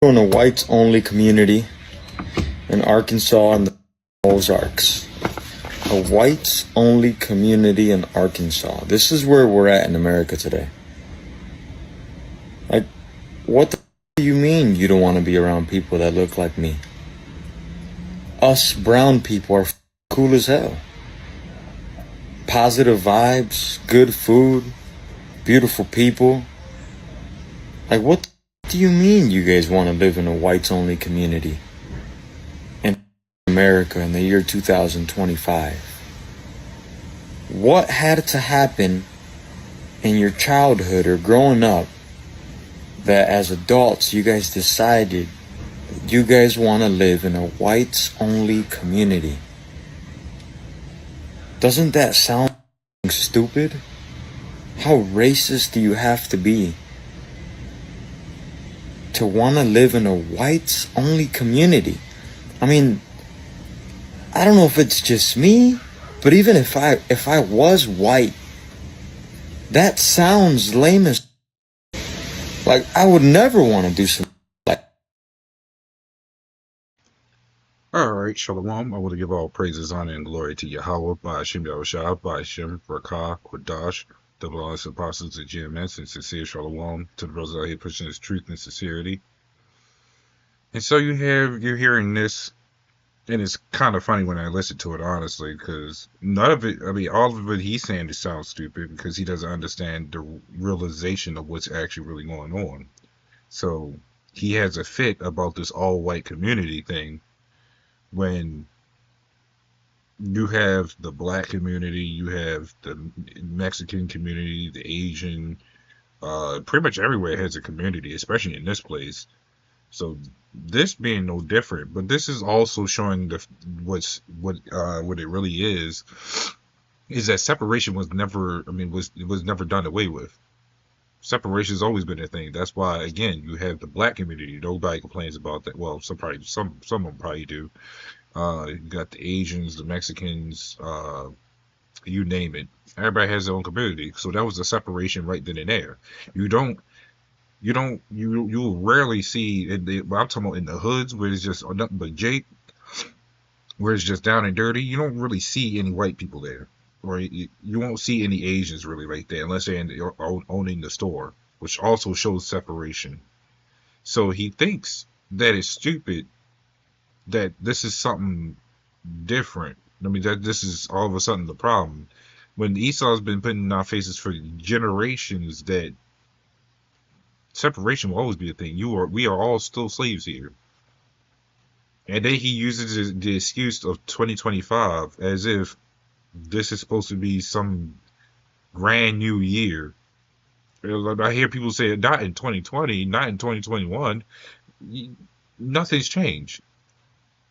In a whites-only community in Arkansas and the Ozarks. A whites-only community in Arkansas. This is where we're at in America today. Like, what the do you mean you don't want to be around people that look like me? Us brown people are cool as hell. Positive vibes, good food, beautiful people. Like, what do you mean you guys want to live in a whites-only community in America in the year 2025? What had to happen in your childhood or growing up that as adults you guys decided you guys want to live in a whites-only community? Doesn't that sound stupid? How racist do you have to be to want to live in a whites-only community? I mean, I don't know if it's just me, but even if I was white, that sounds lame as. Like, I would never want to do something like. Alright, Shalom. I want to give all praises, honor, and glory to Yahawah, YAHAWAHSHI'S, Barakah, Quadash, double honest apostles at GMS, and sincere Shalom to the brothers out here pushing this truth and sincerity. And so you're hearing this, and it's kind of funny when I listen to it, honestly, because none of it, I mean, all of it he's saying just sounds stupid because he doesn't understand the realization of what's actually really going on. So he has a fit about this all-white community thing when you have the black community, you have the Mexican community, the Asian, pretty much everywhere has a community, especially in this place. So this being no different, but this is also showing what it really is that separation was never, was never done away with. Separation has always been a thing. That's why, again, you have the black community. Nobody complains about that. Well, some of them probably do. You got the Asians, the Mexicans, you name it. Everybody has their own community. So that was a separation right then and there. You'll rarely see I'm talking about in the hoods where it's just nothing but Jake, where it's just down and dirty. You don't really see any white people there, or you won't see any Asians really right there unless they're owning the store, which also shows separation. So he thinks that it's stupid that this is something different. I mean, that this is all of a sudden the problem. When Esau's been putting in our faces for generations that separation will always be a thing. We are all still slaves here. And then he uses the excuse of 2025 as if this is supposed to be some brand new year. I hear people say not in 2020, not in 2021. Nothing's changed.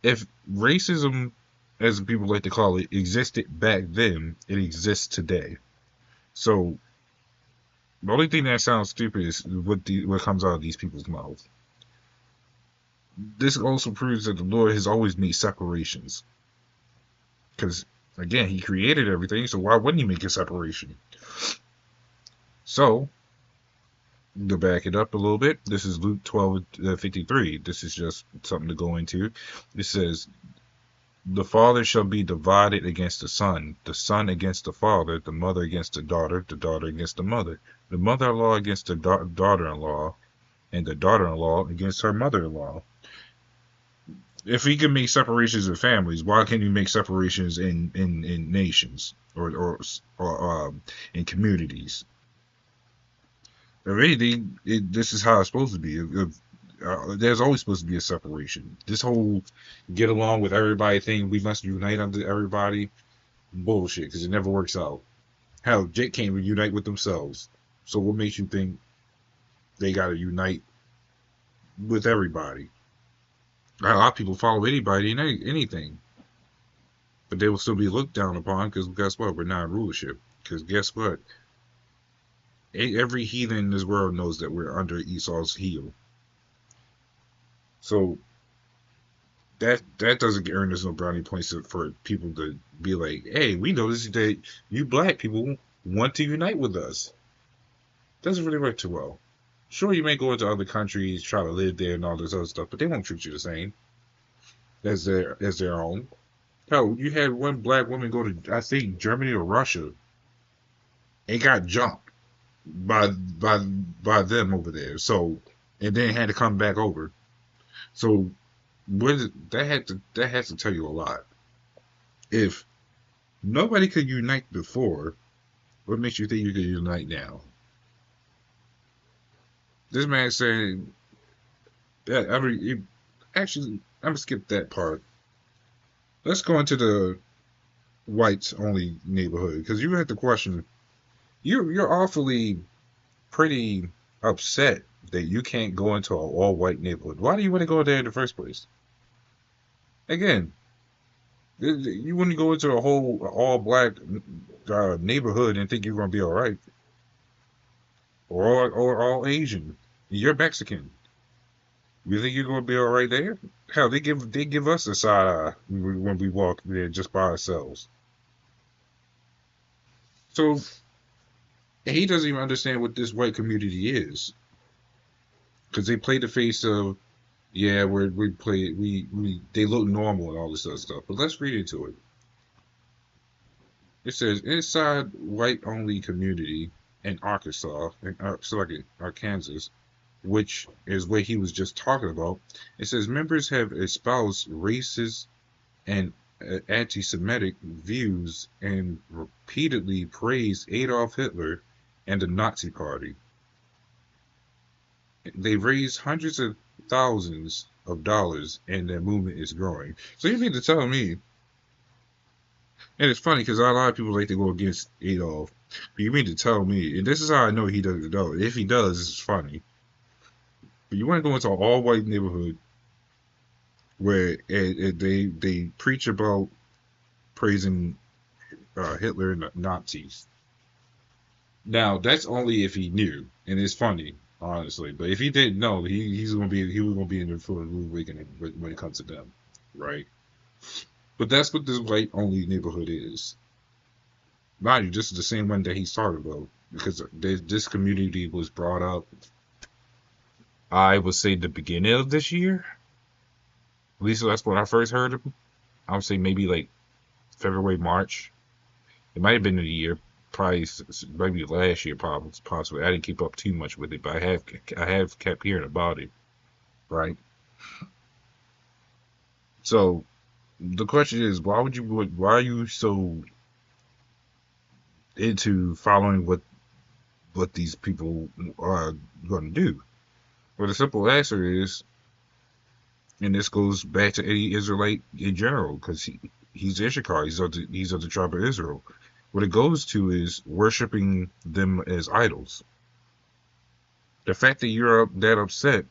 If racism, as people like to call it, existed back then, it exists today. So the only thing that sounds stupid is what comes out of these people's mouths. This also proves that the Lord has always made separations. Because, again, he created everything, so why wouldn't he make a separation? So, to back it up a little bit, this is Luke 12:53. This is just something to go into. It says, the father shall be divided against the son against the father, the mother against the daughter against the mother-in-law against the daughter-in-law, and the daughter-in-law against her mother-in-law. If he can make separations in families, why can't he make separations in nations or in communities? If anything, this is how it's supposed to be. There's always supposed to be a separation. This whole get along with everybody thing, we must unite under everybody, bullshit, because it never works out. Hell, Jake can't even unite with themselves. So what makes you think they got to unite with everybody? A lot of people follow anybody and anything, but they will still be looked down upon because guess what? We're not in rulership. Because guess what? Every heathen in this world knows that we're under Esau's heel. So that doesn't earn us no brownie points for people to be like, hey, we noticed that you black people want to unite with us. Doesn't really work too well. Sure, you may go into other countries, try to live there and all this other stuff, but they won't treat you the same as their own. Hell, you had one black woman go to, I think, Germany or Russia and got jumped by them over there. So, and then had to come back over. So, that has to tell you a lot. If nobody could unite before, what makes you think you can unite now? This man saying that actually, I'm gonna skip that part. Let's go into the whites only neighborhood because you had the question. You're awfully pretty upset that you can't go into an all white neighborhood. Why do you want to go there in the first place? Again, you wouldn't go into a whole all black neighborhood and think you're gonna be all right, or all Asian. You're Mexican. You think you're gonna be all right there? Hell, they give us a side eye when we walk there just by ourselves. So he doesn't even understand what this white community is because they play the face of yeah we they look normal and all this other stuff. But let's read into it. It says inside white only community in Arkansas, Arkansas, which is what he was just talking about. It says members have espoused racist and anti-Semitic views and repeatedly praised Adolf Hitler and the Nazi Party. They've raised hundreds of thousands of dollars and their movement is growing. So you mean to tell me, and it's funny because a lot of people like to go against Adolf, but you mean to tell me, and this is how I know he doesn't know. If he does, it's funny. But you want to go into an all-white neighborhood where they preach about praising Hitler and the Nazis. Now that's only if he knew, and it's funny, honestly. But if he didn't know, he was gonna be in the full awakening when it comes to them, right? But that's what this white only neighborhood is. Mind you, this is the same one that he started about because this community was brought up. I would say the beginning of this year. At least that's when I first heard of him. I would say maybe like February, March. It might have been a year, probably maybe last year, possibly. I didn't keep up too much with it, but I have kept hearing about it, right? So the question is, why are you so into following what these people are going to do? Well, the simple answer is, and this goes back to any Israelite in general, because he's Issachar, he's of the tribe of Israel. What it goes to is worshiping them as idols. The fact that you're that upset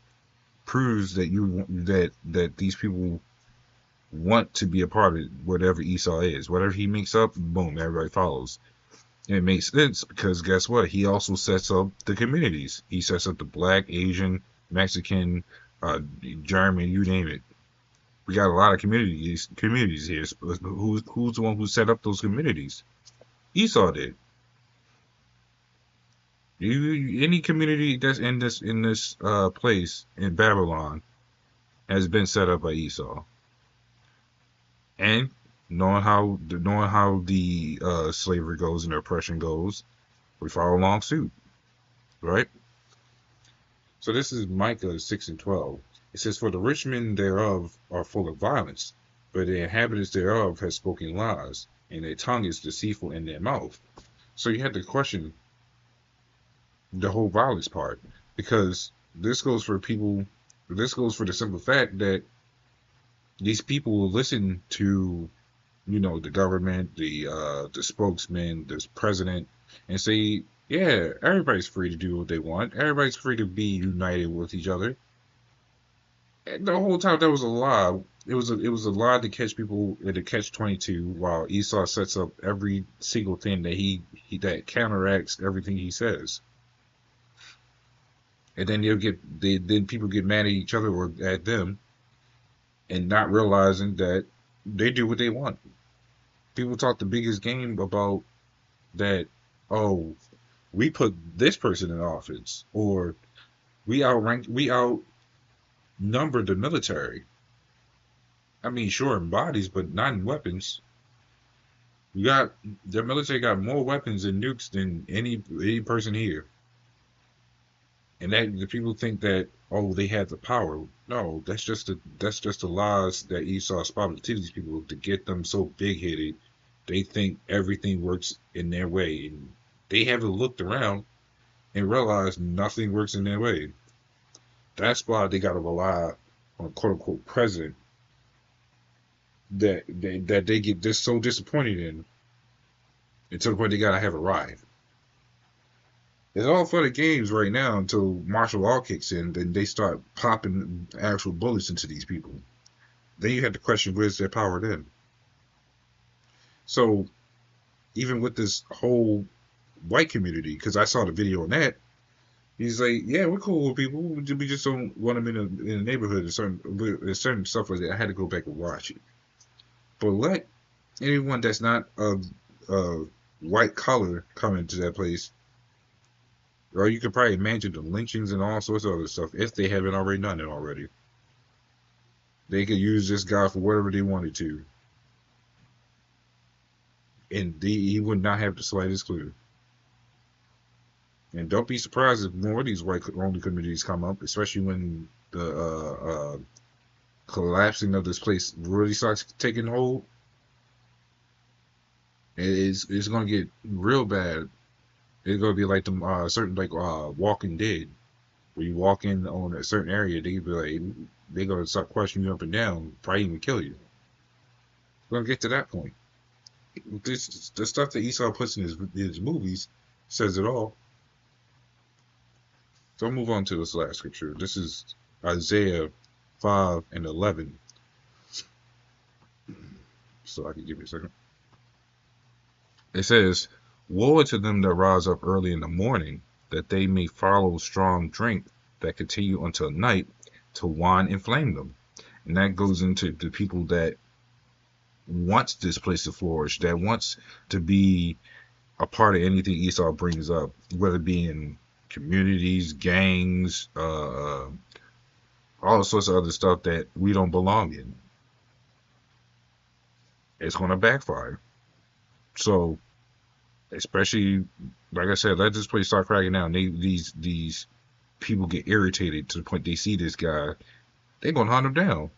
proves that these people want to be a part of whatever Esau is. Whatever he makes up, boom, everybody follows. And it makes sense because guess what? He also sets up the communities. He sets up the black, Asian, Mexican, German, you name it. We got a lot of communities here. Who's the one who set up those communities? Esau did. Any community that's in this place in Babylon has been set up by Esau. And knowing how the slavery goes and the oppression goes, we follow along suit, right? So this is Micah 6:12. It says, "For the rich men thereof are full of violence, but the inhabitants thereof have spoken lies, and their tongue is deceitful in their mouth." So you had to question the whole violence part, because this goes for people. This goes for the simple fact that these people will listen to, the government, the spokesman, the president, and say, yeah, everybody's free to do what they want. Everybody's free to be united with each other. And the whole time that was a lie. It was a lie to catch people at a catch-22, while Esau sets up every single thing that counteracts everything he says. And then then people get mad at each other or at them, and not realizing that they do what they want. People talk the biggest game about that. Oh, we put this person in office, or We outnumbered the military. I mean, sure in bodies, but not in weapons. You got the military got more weapons and nukes than any person here. And that the people think that, oh, they have the power. No, that's just the lies that Esau spouted to these people to get them so big headed. They think everything works in their way, and they haven't looked around and realized nothing works in their way. That's why they got to rely on a quote unquote president that they get just so disappointed in, and to the point they got to have a ride. It's all for the games right now until martial law kicks in. Then they start popping actual bullets into these people. Then you have to question, where's their power then? So even with this whole white community, because I saw the video on that, he's like, yeah, we're cool with people. We just don't want them in the neighborhood and certain stuff like that. I had to go back and watch it. But let anyone that's not of white color come into that place. Or you could probably imagine the lynchings and all sorts of other stuff if they haven't already done it already. They could use this guy for whatever they wanted to. And he would not have the slightest clue. And don't be surprised if more of these white-only communities come up, especially when the collapsing of this place really starts taking hold. It's going to get real bad. It's going to be like the certain Walking Dead, where you walk in on a certain area, they're going to start questioning you up and down, probably even kill you. It's going to get to that point. The stuff that Esau puts in his movies says it all. So I'll move on to this last scripture. This is Isaiah 5:11. So I can give you a second. It says, woe to them that rise up early in the morning, that they may follow strong drink that continue until night, to wine inflame them. And that goes into the people that wants this place to flourish, that wants to be a part of anything Esau brings up, whether it be in communities, gangs, all sorts of other stuff that we don't belong in. It's going to backfire. So, especially, like I said, let this place start cracking down. These people get irritated to the point they see this guy, they're going to hunt him down.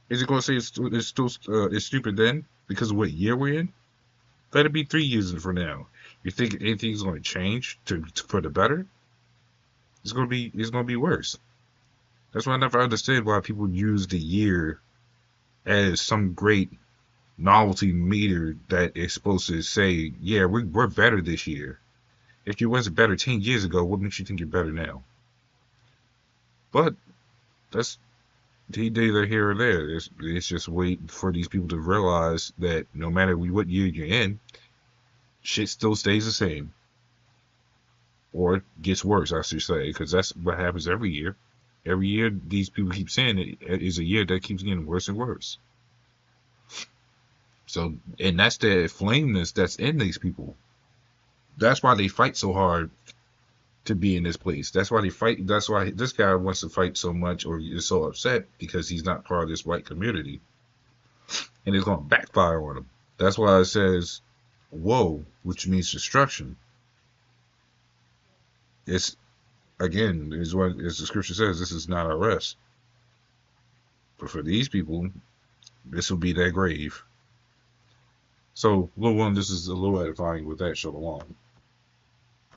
Is it going to say it's stupid then because of what year we're in? Let it be 3 years from now. You think anything's going to change for the better? It's going to be worse. That's why I never understood why people use the year as some great novelty meter that is supposed to say, yeah, we're better this year. If you wasn't better 10 years ago, what makes you think you're better now? But that's neither here or there. It's just wait for these people to realize that no matter what year you're in, shit still stays the same. Or gets worse, I should say, because that's what happens every year. Every year, these people keep saying it is a year that keeps getting worse and worse. So, and that's the flameness that's in these people. That's why they fight so hard to be in this place. That's why they fight. That's why this guy wants to fight so much or is so upset, because he's not part of this white community. And it's going to backfire on him. That's why it says, woe, which means destruction. It's, again, is what as the scripture says, this is not our rest. But for these people, this will be their grave. So, little one, this is a little edifying with that. Shalom.